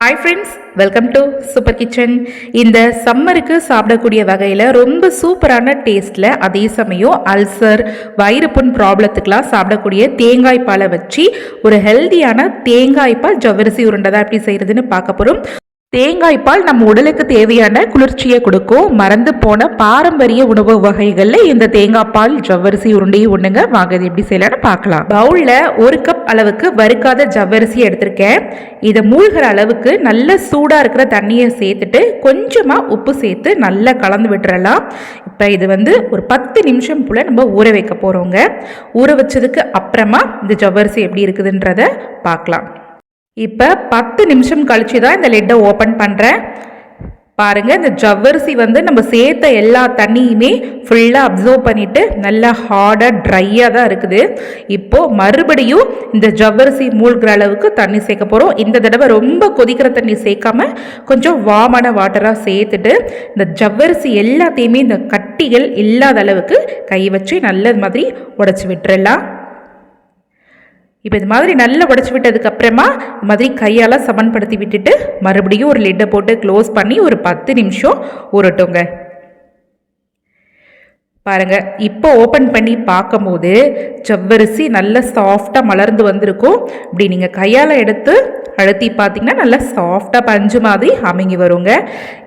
Hi friends, welcome to super kitchen. இந்த சம்மருக்கு சாப்பிடக்கூடிய வகையில் ரொம்ப சூப்பரான டேஸ்ட்டில், அதே சமயம் அல்சர் வயிறு புண் ப்ராப்ளத்துக்கெலாம் சாப்பிடக்கூடிய தேங்காய் பாலை வச்சு ஒரு ஹெல்தியான தேங்காய் பால் ஜவ்வரிசி உருண்டை தான் எப்படி செய்கிறதுன்னு பார்க்க போகிறோம். தேங்காய் பால் நம்ம உடலுக்கு தேவையான குளிர்ச்சியை கொடுக்கும். மறந்து போன பாரம்பரிய உணவு வகைகளில் இந்த தேங்காய் பால் ஜவ்வரிசி உருண்டையும் ஒண்ணுங்க. வாங்க இது எப்படி செய்யலாம்னு பார்க்கலாம். பவுல்ல 1 கப் அளவுக்கு வறுக்காத ஜவ்வரிசி எடுத்திருக்கேன். இதை மூழ்கிற அளவுக்கு நல்ல சூடா இருக்கிற தண்ணியை சேர்த்துட்டு கொஞ்சமா உப்பு சேர்த்து நல்லா கலந்து விட்டுறலாம். இப்போ இது ஒரு 10 நிமிஷம் போல நம்ம ஊற வைக்க போறோங்க. ஊற வச்சதுக்கு அப்புறமா இந்த ஜவ்வரிசி எப்படி இருக்குதுன்றத பார்க்கலாம். இப்போ 10 நிமிஷம் கழிச்சு தான் இந்த லிட்டை ஓப்பன் பண்ணுறேன். பாருங்கள், இந்த ஜவ்வரிசி நம்ம சேர்த்த எல்லா தண்ணியுமே ஃபுல்லாக அப்சர்வ் பண்ணிவிட்டு நல்லா ஹார்டாக ட்ரையாக தான் இருக்குது. இப்போது மறுபடியும் இந்த ஜவ்வரிசி மூழ்கிற அளவுக்கு தண்ணி சேர்க்க போகிறோம். இந்த தடவை ரொம்ப கொதிக்கிற தண்ணி சேர்க்காம கொஞ்சம் வாமான வாட்டராக சேர்த்துட்டு இந்த ஜவ்வரிசி எல்லாத்தையுமே இந்த கட்டிகள் இல்லாத அளவுக்கு கை வச்சு நல்ல மாதிரி உடச்சி விட்டுறலாம். இப்போ இது மாதிரி நல்லா உடச்சி விட்டதுக்கு அப்புறமா இது மாதிரி கையால் சமன்படுத்தி விட்டுட்டு மறுபடியும் ஒரு லிட்டை போட்டு க்ளோஸ் பண்ணி ஒரு 10 நிமிஷம் ஊறட்டுங்க. பாருங்கள், இப்போ ஓப்பன் பண்ணி பார்க்கும்போது ஜவ்வரிசி நல்ல சாஃப்டாக மலர்ந்து வந்திருக்கும். இப்படி நீங்கள் கையால் எடுத்து அழுத்தி பார்த்தீங்கன்னா நல்லா சாஃப்டாக பஞ்சு மாதிரி அமைங்கி வருங்க.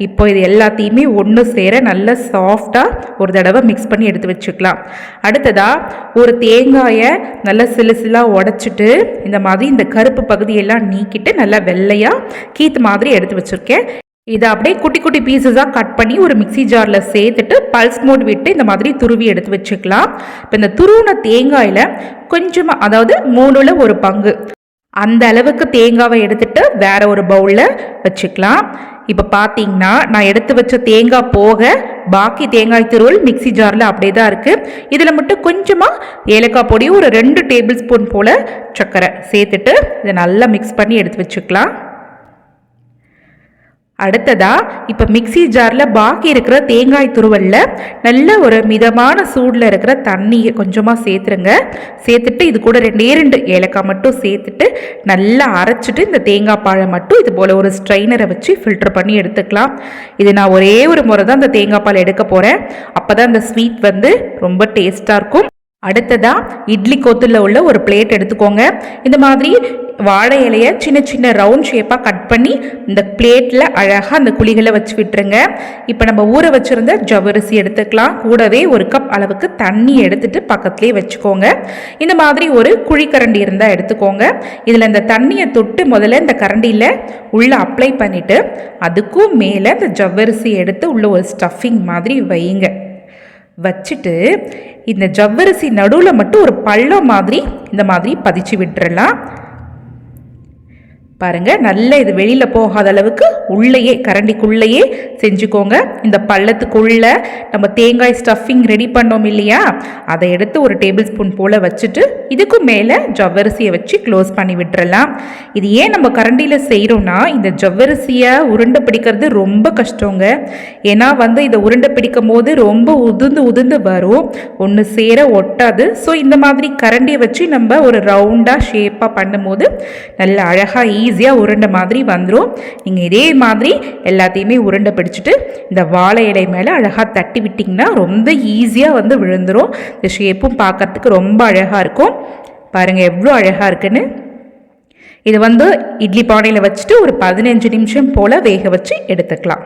இப்போ இது எல்லாத்தையுமே ஒன்று சேர நல்லா சாஃப்டாக ஒரு தடவை மிக்ஸ் பண்ணி எடுத்து வச்சுக்கலாம். அடுத்ததாக ஒரு தேங்காயை நல்லா சிலுசிலாக உடச்சிட்டு இந்த மாதிரி இந்த கருப்பு பகுதியெல்லாம் நீக்கிட்டு நல்லா வெள்ளையாக கீத்து மாதிரி எடுத்து வச்சுருக்கேன். இதை அப்படியே குட்டி குட்டி பீசஸாக கட் பண்ணி ஒரு மிக்சி ஜாரில் சேர்த்துட்டு பல்ஸ் மோட் விட்டு இந்த மாதிரி துருவி எடுத்து வச்சுக்கலாம். இப்போ இந்த துருவின தேங்காயில் கொஞ்சமாக, அதாவது 3ல் 1 பங்கு அந்த அளவுக்கு தேங்காவை எடுத்துட்டு வேற ஒரு பவுலில் வச்சுக்கலாம். இப்போ பார்த்தீங்கன்னா நான் எடுத்து வச்ச தேங்காய் போக பாக்கி தேங்காய் துருவல் மிக்சி ஜாரில் அப்படியே தான் இருக்குது. இதில் மட்டும் கொஞ்சமாக ஏலக்காய் பொடி ஒரு 2 டேபிள் ஸ்பூன் போல் சர்க்கரை சேர்த்துட்டு இதை நல்லா மிக்ஸ் பண்ணி எடுத்து வச்சுக்கலாம். அடுத்ததா இப்போ மிக்சி ஜாரில் பாக்கி இருக்கிற தேங்காய் துருவலில் நல்ல ஒரு மிதமான சூடில் இருக்கிற தண்ணியை கொஞ்சமாக சேர்த்துருங்க. சேர்த்துட்டு இது கூட 2 ஏலக்காய் மட்டும் சேர்த்துட்டு நல்லா அரைச்சிட்டு இந்த தேங்காய் பாலை மட்டும் இது போல் ஒரு ஸ்ட்ரைனரை வச்சு ஃபில்டர் பண்ணி எடுத்துக்கலாம். இது நான் ஒரே ஒரு முறை தான் இந்த தேங்காய் பால் எடுக்க போகிறேன். அப்போ தான் இந்த ஸ்வீட் ரொம்ப டேஸ்ட்டாக இருக்கும். அடுத்ததாக இட்லி கொத்தில் உள்ள ஒரு பிளேட் எடுத்துக்கோங்க. இந்த மாதிரி வாழை இலையை சின்ன சின்ன ரவுண்ட் ஷேப்பாக கட் பண்ணி இந்த பிளேட்டில் அழகாக அந்த குழிகளை வச்சு விட்டுருங்க. இப்போ நம்ம ஊற வச்சுருந்த ஜவ்வரிசி எடுத்துக்கலாம். கூடவே 1 கப் அளவுக்கு தண்ணி எடுத்துட்டு பக்கத்துலேயே வச்சுக்கோங்க. இந்த மாதிரி ஒரு குழிக்கரண்டி இருந்தால் எடுத்துக்கோங்க. இதில் இந்த தண்ணியை தொட்டு முதல்ல இந்த கரண்டியில் உள்ளே அப்ளை பண்ணிவிட்டு அதுக்கும் மேலே இந்த ஜவ்வரிசி எடுத்து உள்ள ஒரு ஸ்டஃபிங் மாதிரி வைங்க. வச்சுட்டு இந்த ஜவ்வரிசி நடுவில் மட்டும் ஒரு பள்ளம் மாதிரி இந்த மாதிரி பதிச்சு விட்டுறலாம். பாருங்க, நல்ல இது வெளியில் போகாத அளவுக்கு உள்ளேயே கரண்டிக்குள்ளேயே செஞ்சுக்கோங்க. இந்த பள்ளத்துக்குள்ள நம்ம தேங்காய் ஸ்டஃபிங் ரெடி பண்ணோம் இல்லையா, அதை எடுத்து ஒரு டேபிள் ஸ்பூன் போல் வச்சுட்டு இதுக்கும் மேலே ஜவ்வரிசியை வச்சு க்ளோஸ் பண்ணி விட்டுறலாம். இது ஏன் நம்ம கரண்டியில் செய்கிறோன்னா, இந்த ஜவ்வரிசியை உருண்டை பிடிக்கிறது ரொம்ப கஷ்டங்க. ஏன்னா இதை உருண்டை பிடிக்கும் போது ரொம்ப உதிர்ந்து வரும், ஒன்று சேர ஒட்டாது. ஸோ இந்த மாதிரி கரண்டியை வச்சு நம்ம ஒரு ரவுண்டாக ஷேப்பாக பண்ணும்போது நல்ல அழகாக ஈஸியாக உருண்டை மாதிரி வந்துடும். நீங்கள் இதே மாதிரி எல்லாத்தையுமே உருண்டை பிடிச்சிட்டு இந்த வாழை இலை மேலே அழகாக தட்டி விட்டிங்கன்னா ரொம்ப ஈஸியாக விழுந்துடும். இந்த ஷேப்பும் பார்க்கறதுக்கு ரொம்ப அழகாக இருக்கும். பாருங்கள் எவ்வளோ அழகாக இருக்குன்னு. இது இட்லி பானையில் வச்சுட்டு ஒரு 15 நிமிஷம் போல் வேக வச்சு எடுத்துக்கலாம்.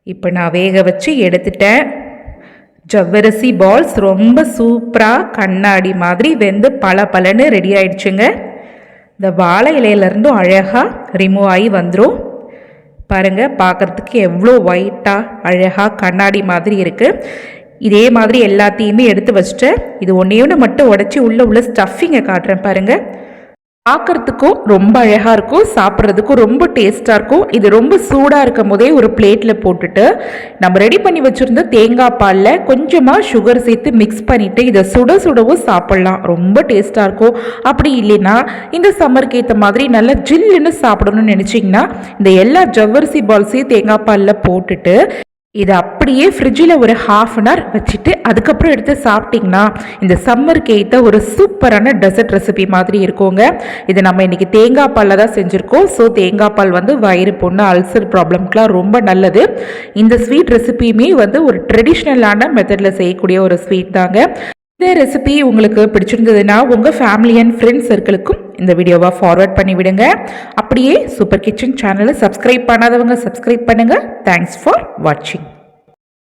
இப்போ நான் வேக வச்சு எடுத்துட்டேன். ஜவ்வரிசி பால்ஸ் ரொம்ப சூப்பராக கண்ணாடி மாதிரி வெந்து பலன்னு ரெடி ஆயிடுச்சுங்க. இந்த வாழை இலையிலேருந்தும் அழகாக ரிமூவ் ஆகி வந்துடும். பாருங்கள், பார்க்குறதுக்கு எவ்வளோ ஒயிட்டாக அழகாக கண்ணாடி மாதிரி இருக்குது. இதே மாதிரி எல்லாத்தையுமே எடுத்து வச்சுட்டு இது ஒன்று மட்டும் உடச்சி உள்ள ஸ்டஃபிங்கை காட்டுறேன். பாருங்கள், பார்க்குறதுக்கும் ரொம்ப அழகாக இருக்கும், சாப்பிட்றதுக்கும் ரொம்ப டேஸ்ட்டாக இருக்கும். இது ரொம்ப சூடாக இருக்கும் போதே ஒரு பிளேட்டில் போட்டுட்டு நம்ம ரெடி பண்ணி வச்சுருந்த தேங்காய் பாலில் கொஞ்சமாக சுகர் சேர்த்து மிக்ஸ் பண்ணிவிட்டு இதை சுடவும் சாப்பிட்லாம். ரொம்ப டேஸ்ட்டாக இருக்கும். அப்படி இல்லைன்னா இந்த சம்மருக்கு ஏற்ற மாதிரி நல்லா ஜில்லுன்னு சாப்பிடணும்னு நினச்சிங்கன்னா இந்த எல்லா ஜவ்வரிசி பால்ஸையும் தேங்காய் பாலில் போட்டுட்டு இதை அப்படியே ஃப்ரிட்ஜில் ஒரு ½ hour வச்சுட்டு அதுக்கப்புறம் எடுத்து சாப்பிட்டிங்கன்னா இந்த சம்மருக்கு ஏற்ற ஒரு சூப்பரான டெசர்ட் ரெசிபி மாதிரி இருக்குங்க. இதை நம்ம இன்றைக்கி தேங்காய் பாலில் தான் செஞ்சுருக்கோம். ஸோ தேங்காய் பால் வந்து வயிறு புண்ணு, அல்சர் ப்ராப்ளம்க்குலாம் ரொம்ப நல்லது. இந்த ஸ்வீட் ரெசிபியுமே வந்து ஒரு ட்ரெடிஷ்னலான மெத்தடில் செய்யக்கூடிய ஒரு ஸ்வீட் தாங்க. இந்த ரெசிபி உங்களுக்கு பிடிச்சிருந்ததுன்னா உங்கள் ஃபேமிலி அண்ட் ஃப்ரெண்ட்ஸ் சர்க்கிளுக்கும் இந்த வீடியோவை ஃபார்வர்ட் பண்ணி விடுங்க. அப்படியே சூப்பர் கிச்சன் சேனலை சப்ஸ்கிரைப் பண்ணாதவங்க சப்ஸ்கிரைப் பண்ணுங்கள். தேங்க்ஸ் ஃபார் வாட்சிங்.